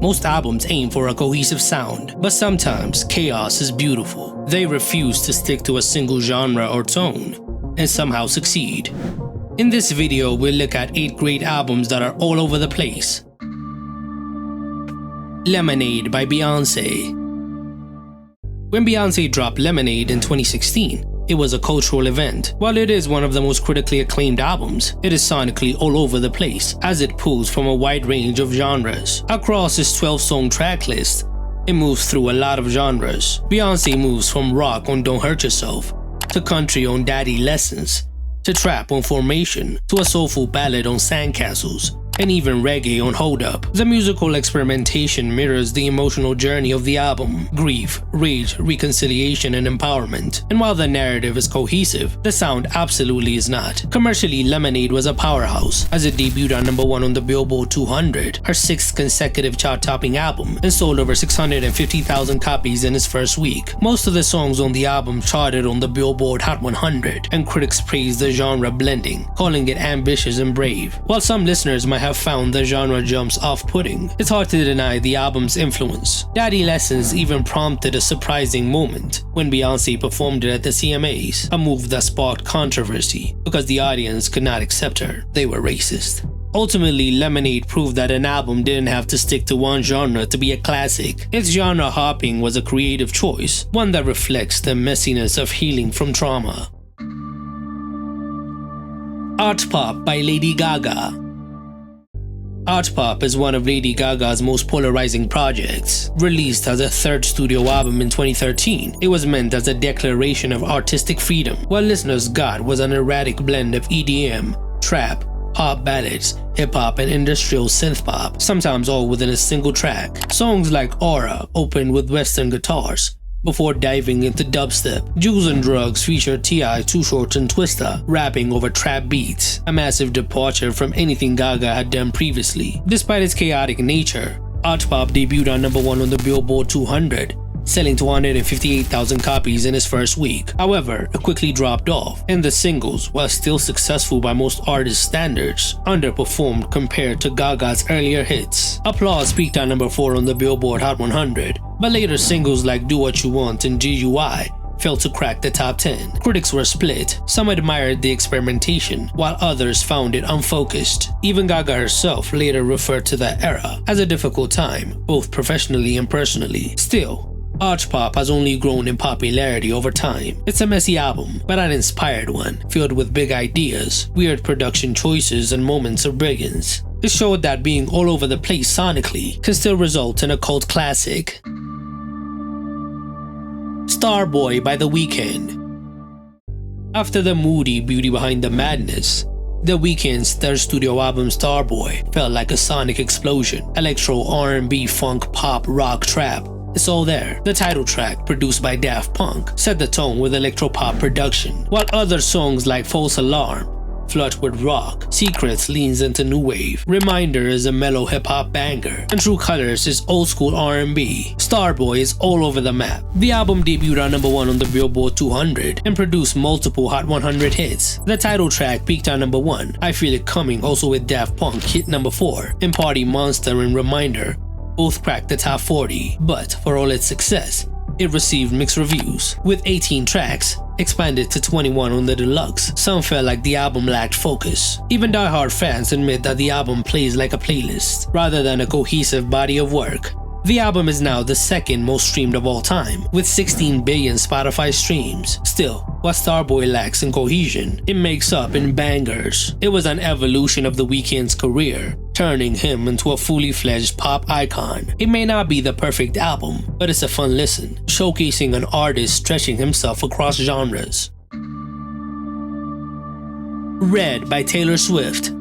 Most albums aim for a cohesive sound, but sometimes chaos is beautiful. They refuse to stick to a single genre or tone, and somehow succeed. In this video, we'll look at 8 great albums that are all over the place. Lemonade by Beyonce. When Beyonce dropped Lemonade in 2016, it was a cultural event. While it is one of the most critically acclaimed albums, it is sonically all over the place as it pulls from a wide range of genres. Across its 12-song track list, it moves through a lot of genres. Beyonce moves from rock on Don't Hurt Yourself, to country on Daddy Lessons, to trap on Formation, to a soulful ballad on Sandcastles, and even reggae on Hold Up. The musical experimentation mirrors the emotional journey of the album: grief, rage, reconciliation, and empowerment. And while the narrative is cohesive, the sound absolutely is not. Commercially, Lemonade was a powerhouse, as it debuted on #1 on the Billboard 200, her 6th consecutive chart-topping album, and sold over 650,000 copies in its first week. Most of the songs on the album charted on the Billboard Hot 100, and critics praised the genre blending, calling it ambitious and brave. While some listeners might have found the genre jumps off-putting, it's hard to deny the album's influence. Daddy Lessons even prompted a surprising moment when Beyonce performed it at the CMAs, a move that sparked controversy because the audience could not accept her. They were racist. Ultimately, Lemonade proved that an album didn't have to stick to one genre to be a classic. Its genre hopping was a creative choice, one that reflects the messiness of healing from trauma. Artpop by Lady Gaga. Artpop is one of Lady Gaga's most polarizing projects. Released as a 3rd studio album in 2013, it was meant as a declaration of artistic freedom. What listeners got was an erratic blend of EDM, trap, pop ballads, hip-hop, and industrial synth-pop, sometimes all within a single track. Songs like Aura opened with Western guitars, before diving into dubstep. Juice and Drugs featured T.I., Too Short, and Twista rapping over trap beats, a massive departure from anything Gaga had done previously. Despite its chaotic nature, Artpop debuted on #1 on the Billboard 200, selling 258,000 copies in its first week. However, it quickly dropped off, and the singles, while still successful by most artist standards, underperformed compared to Gaga's earlier hits. Applause peaked on #4 on the Billboard Hot 100, but later singles like Do What You Want and GUI failed to crack the top 10. Critics were split. Some admired the experimentation, while others found it unfocused. Even Gaga herself later referred to that era as a difficult time, both professionally and personally. Still, Artpop has only grown in popularity over time. It's a messy album, but an inspired one, filled with big ideas, weird production choices, and moments of brilliance. It showed that being all over the place sonically can still result in a cult classic. Starboy by The Weeknd. After the moody Beauty Behind the Madness, The Weeknd's 3rd studio album Starboy felt like a sonic explosion. Electro, R&B, funk, pop, rock, trap. It's all there. The title track, produced by Daft Punk, set the tone with electropop production, while other songs like False Alarm flirt with rock, Secrets leans into new wave, Reminder is a mellow hip-hop banger, and True Colors is old-school R&B. Starboy is all over the map. The album debuted on #1 on the Billboard 200 and produced multiple Hot 100 hits. The title track peaked on #1, I Feel It Coming, also with Daft Punk, hit #4, and Party Monster and Reminder both cracked the top 40, but for all its success, it received mixed reviews. With 18 tracks, expanded to 21 on the deluxe, some felt like the album lacked focus. Even die-hard fans admit that the album plays like a playlist, rather than a cohesive body of work. The album is now the 2nd most streamed of all time, with 16 billion Spotify streams. Still, what Starboy lacks in cohesion, it makes up in bangers. It was an evolution of The Weeknd's career, turning him into a fully fledged pop icon. It may not be the perfect album, but it's a fun listen, showcasing an artist stretching himself across genres. Red by Taylor Swift.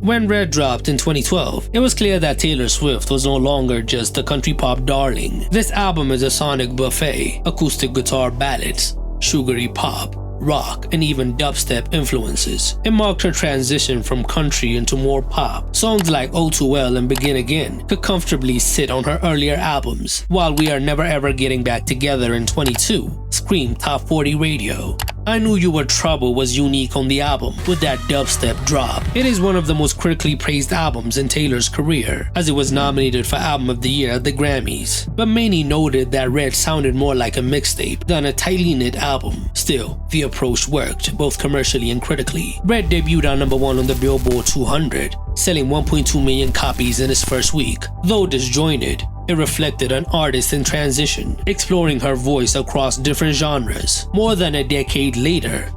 When Red dropped in 2012, it was clear that Taylor Swift was no longer just a country pop darling. This album is a sonic buffet: acoustic guitar ballads, sugary pop, rock, and even dubstep influences. It marked her transition from country into more pop. Songs like Oh Too Well and Begin Again could comfortably sit on her earlier albums. While We Are Never Ever Getting Back Together in 22 screamed top 40 radio. I Knew You Were Trouble was unique on the album with that dubstep drop. It is one of the most critically praised albums in Taylor's career, as it was nominated for Album of the Year at the Grammys, but many noted that Red sounded more like a mixtape than a tightly knit album. Still, the approach worked, both commercially and critically. Red debuted on number 1 on the Billboard 200, selling 1.2 million copies in its first week. Though disjointed, it reflected an artist in transition, exploring her voice across different genres. More than a decade later,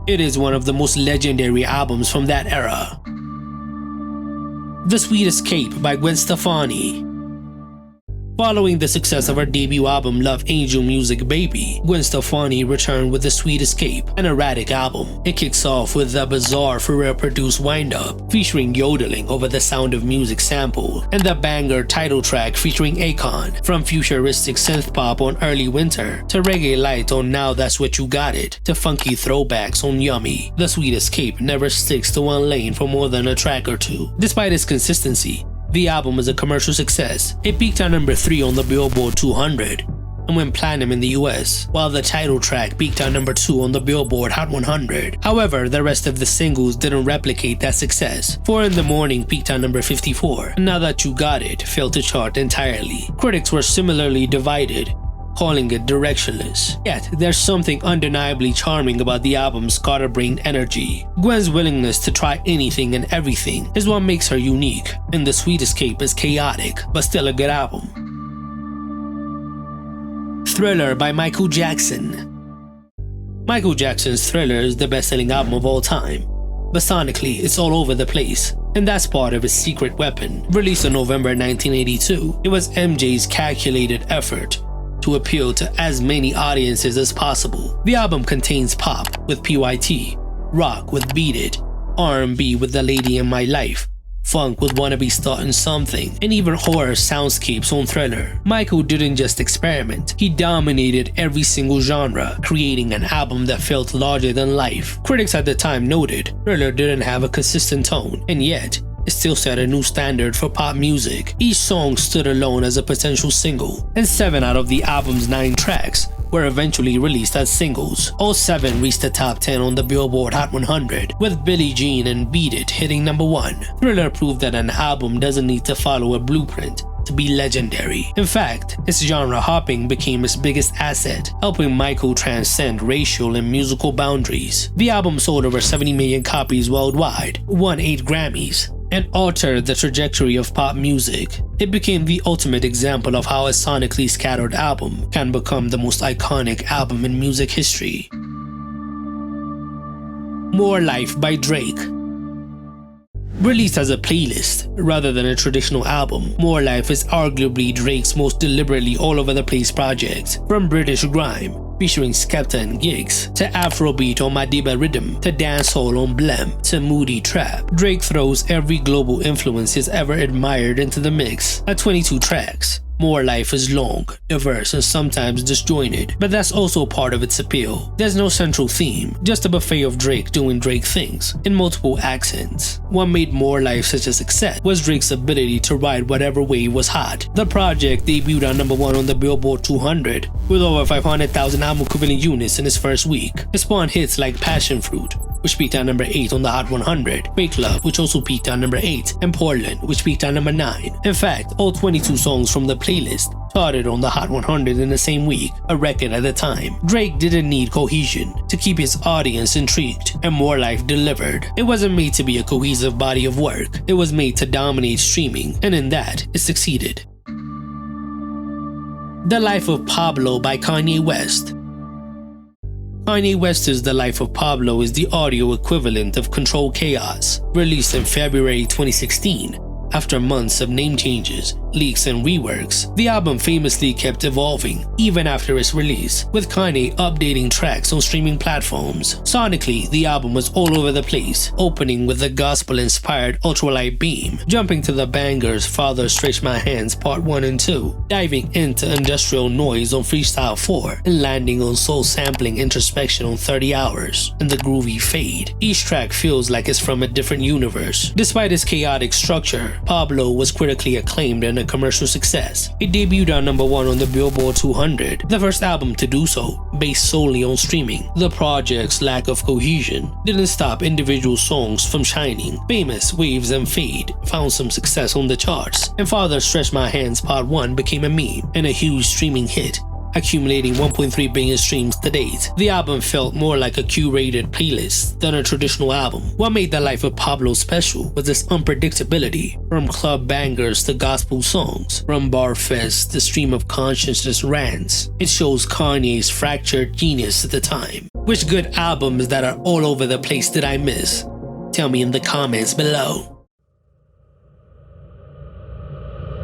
it is one of the most legendary albums from that era. The Sweet Escape by Gwen Stefani. Following the success of her debut album Love Angel Music Baby, Gwen Stefani returned with The Sweet Escape, an erratic album. It kicks off with a bizarre Pharrell-produced wind-up featuring yodeling over the Sound of Music sample, and the banger title track featuring Akon. From futuristic synth-pop on Early Winter to reggae light on Now That's What You Got It to funky throwbacks on Yummy, The Sweet Escape never sticks to one lane for more than a track or two. Despite its consistency, the album is a commercial success. It peaked at number 3 on the Billboard 200 and went platinum in the US, while the title track peaked at number 2 on the Billboard Hot 100. However, the rest of the singles didn't replicate that success. 4 in the Morning peaked at number 54, and Now That You Got It failed to chart entirely. Critics were similarly divided, calling it directionless. Yet, there's something undeniably charming about the album's scatterbrained energy. Gwen's willingness to try anything and everything is what makes her unique, and The Sweet Escape is chaotic, but still a good album. Thriller by Michael Jackson. Michael Jackson's Thriller is the best-selling album of all time, but sonically it's all over the place, and that's part of his secret weapon. Released in November 1982, it was MJ's calculated effort to appeal to as many audiences as possible. The album contains pop with PYT, rock with Beat It, R&B with The Lady in My Life, funk with Wanna Be Startin' Something, and even horror soundscapes on Thriller. Michael didn't just experiment, he dominated every single genre, creating an album that felt larger than life. Critics at the time noted Thriller didn't have a consistent tone, and yet it still set a new standard for pop music. Each song stood alone as a potential single, and 7 out of the album's 9 tracks were eventually released as singles. All 7 reached the top 10 on the Billboard Hot 100, with Billie Jean and Beat It hitting number 1. Thriller proved that an album doesn't need to follow a blueprint to be legendary. In fact, its genre hopping became its biggest asset, helping Michael transcend racial and musical boundaries. The album sold over 70 million copies worldwide, won 8 Grammys, and altered the trajectory of pop music. It became the ultimate example of how a sonically scattered album can become the most iconic album in music history. More Life by Drake. Released as a playlist rather than a traditional album, More Life is arguably Drake's most deliberately all-over-the-place project. From British grime, featuring Skepta and Giggs, to Afrobeat on Madiba Rhythm, to dancehall on Blem, to moody trap, Drake throws every global influence he's ever admired into the mix. At 22 tracks, More Life is long, diverse, and sometimes disjointed, but that's also part of its appeal. There's no central theme, just a buffet of Drake doing Drake things, in multiple accents. What made More Life such a success was Drake's ability to ride whatever wave was hot. The project debuted on number 1 on the Billboard 200, with over 500,000 album equivalent units in its first week. It spawned hits like Passion Fruit, which peaked at number 8 on the Hot 100, Fake Love, which also peaked at number 8, and Portland, which peaked at number 9. In fact, all 22 songs from the playlist charted on the Hot 100 in the same week, a record at the time. Drake didn't need cohesion to keep his audience intrigued, and More Life delivered. It wasn't made to be a cohesive body of work, it was made to dominate streaming, and in that, it succeeded. The Life of Pablo by Kanye West. Kanye West's The Life of Pablo is the audio equivalent of Controlled Chaos, released in February 2016. After months of name changes, leaks, and reworks, the album famously kept evolving even after its release, with Kanye updating tracks on streaming platforms. Sonically, the album was all over the place, opening with the gospel-inspired Ultralight Beam, jumping to the bangers Father Stretch My Hands Part 1 and 2, diving into industrial noise on Freestyle 4, and landing on soul-sampling introspection on 30 Hours, and the groovy Fade. Each track feels like it's from a different universe. Despite its chaotic structure, year, Pablo was critically acclaimed and a commercial success. It debuted on #1 on the Billboard 200, the first album to do so, based solely on streaming. The project's lack of cohesion didn't stop individual songs from shining. Famous Waves and Fade found some success on the charts, and Father Stretch My Hands Part 1 became a meme and a huge streaming hit, accumulating 1.3 billion streams to date. The album felt more like a curated playlist than a traditional album. What made the life of Pablo special was its unpredictability, from club bangers to gospel songs, from bar fests to stream of consciousness rants. It shows Kanye's fractured genius at the time. Which good albums that are all over the place did I miss? Tell me in the comments below.